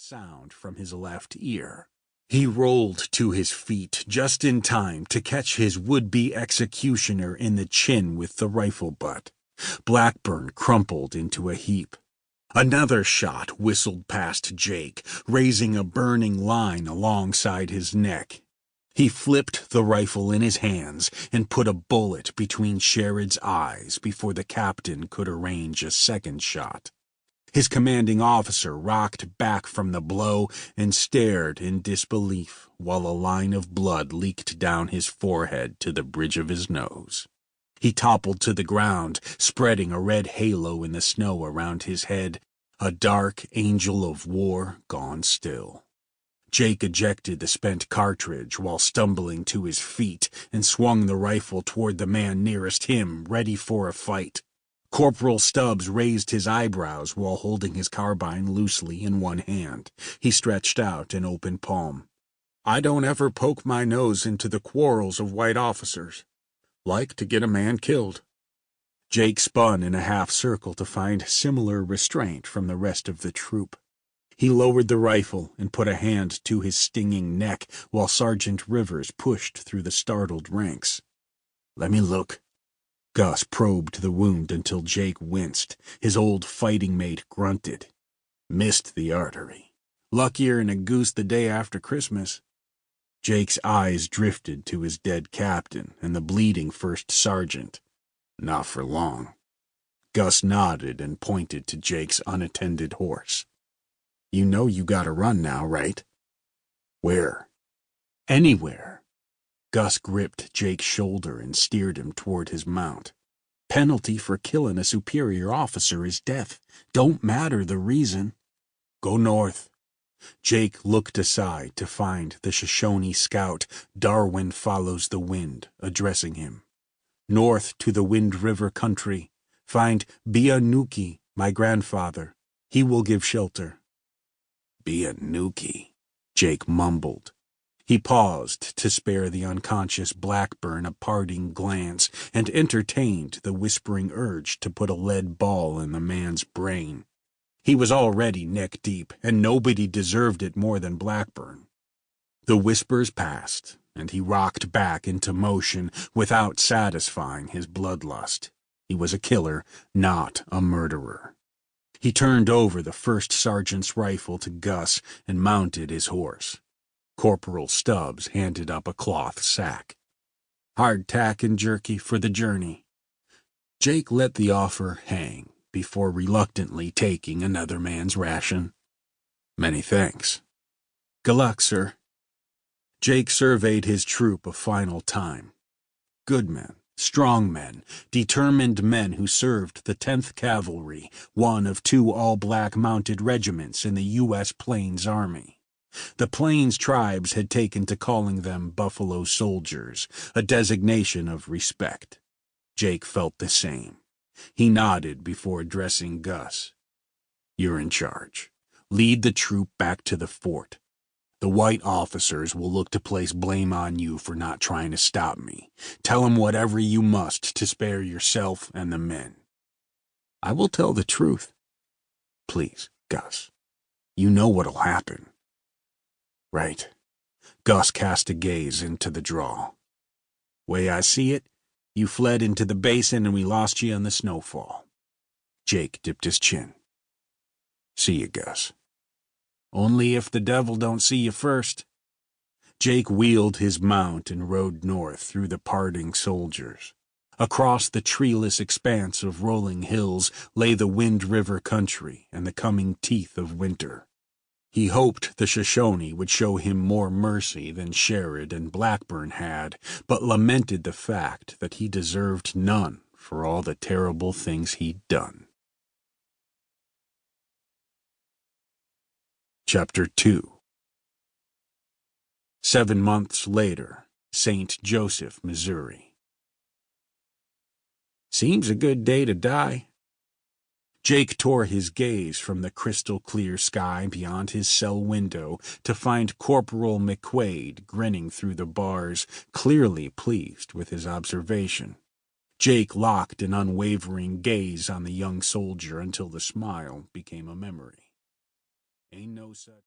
sound from his left ear. He rolled to his feet just in time to catch his would-be executioner in the chin with the rifle butt. Blackburn crumpled into a heap. Another shot whistled past Jake, raising a burning line alongside his neck. He flipped the rifle in his hands and put a bullet between Sherrod's eyes before the captain could arrange a second shot. His commanding officer rocked back from the blow and stared in disbelief while a line of blood leaked down his forehead to the bridge of his nose. He toppled to the ground, spreading a red halo in the snow around his head, a dark angel of war gone still. Jake ejected the spent cartridge while stumbling to his feet and swung the rifle toward the man nearest him, ready for a fight. Corporal Stubbs raised his eyebrows while holding his carbine loosely in one hand. He stretched out an open palm. "I don't ever poke my nose into the quarrels of white officers. Like to get a man killed." Jake spun in a half circle to find similar restraint from the rest of the troop. He lowered the rifle and put a hand to his stinging neck while Sergeant Rivers pushed through the startled ranks. "Let me look." Gus probed the wound until Jake winced. His old fighting mate grunted. "Missed the artery. Luckier 'n a goose the day after Christmas." Jake's eyes drifted to his dead captain and the bleeding first sergeant. "Not for long." Gus nodded and pointed to Jake's unattended horse. "You know you gotta run now, right?" "Where?" "Anywhere." Gus gripped Jake's shoulder and steered him toward his mount. "Penalty for killing a superior officer is death. Don't matter the reason." "Go north." Jake looked aside to find the Shoshone scout, Darwin Follows the Wind, addressing him. "North to the Wind River country. Find Bianuki, my grandfather. He will give shelter." "Bianuki," Jake mumbled. He paused to spare the unconscious Blackburn a parting glance and entertained the whispering urge to put a lead ball in the man's brain. He was already neck-deep, and nobody deserved it more than Blackburn. The whispers passed, and he rocked back into motion without satisfying his bloodlust. He was a killer, not a murderer. He turned over the first sergeant's rifle to Gus and mounted his horse. Corporal Stubbs handed up a cloth sack. "Hardtack and jerky for the journey." Jake let the offer hang before reluctantly taking another man's ration. "Many thanks." "Good luck, sir." Jake surveyed his troop a final time. Good men, strong men, determined men who served the 10th Cavalry, one of 2 all-black mounted regiments in the U.S. Plains Army. The Plains tribes had taken to calling them Buffalo Soldiers, a designation of respect. Jake felt the same. He nodded before addressing Gus. "You're in charge. Lead the troop back to the fort. The white officers will look to place blame on you for not trying to stop me. Tell them whatever you must to spare yourself and the men." "I will tell the truth." "Please, Gus. You know what'll happen." "Right." Gus cast a gaze into the draw. "Way I see it, you fled into the basin and we lost you in the snowfall." Jake dipped his chin. "See you, Gus." "Only if the devil don't see you first." Jake wheeled his mount and rode north through the parting soldiers. Across the treeless expanse of rolling hills lay the Wind River country and the coming teeth of winter. He hoped the Shoshone would show him more mercy than Sherrod and Blackburn had, but lamented the fact that he deserved none for all the terrible things he'd done. Chapter 2. 7 months later, St. Joseph, Missouri. "Seems a good day to die." Jake tore his gaze from the crystal-clear sky beyond his cell window to find Corporal McQuaid grinning through the bars, clearly pleased with his observation. Jake locked an unwavering gaze on the young soldier until the smile became a memory. "Ain't no such..."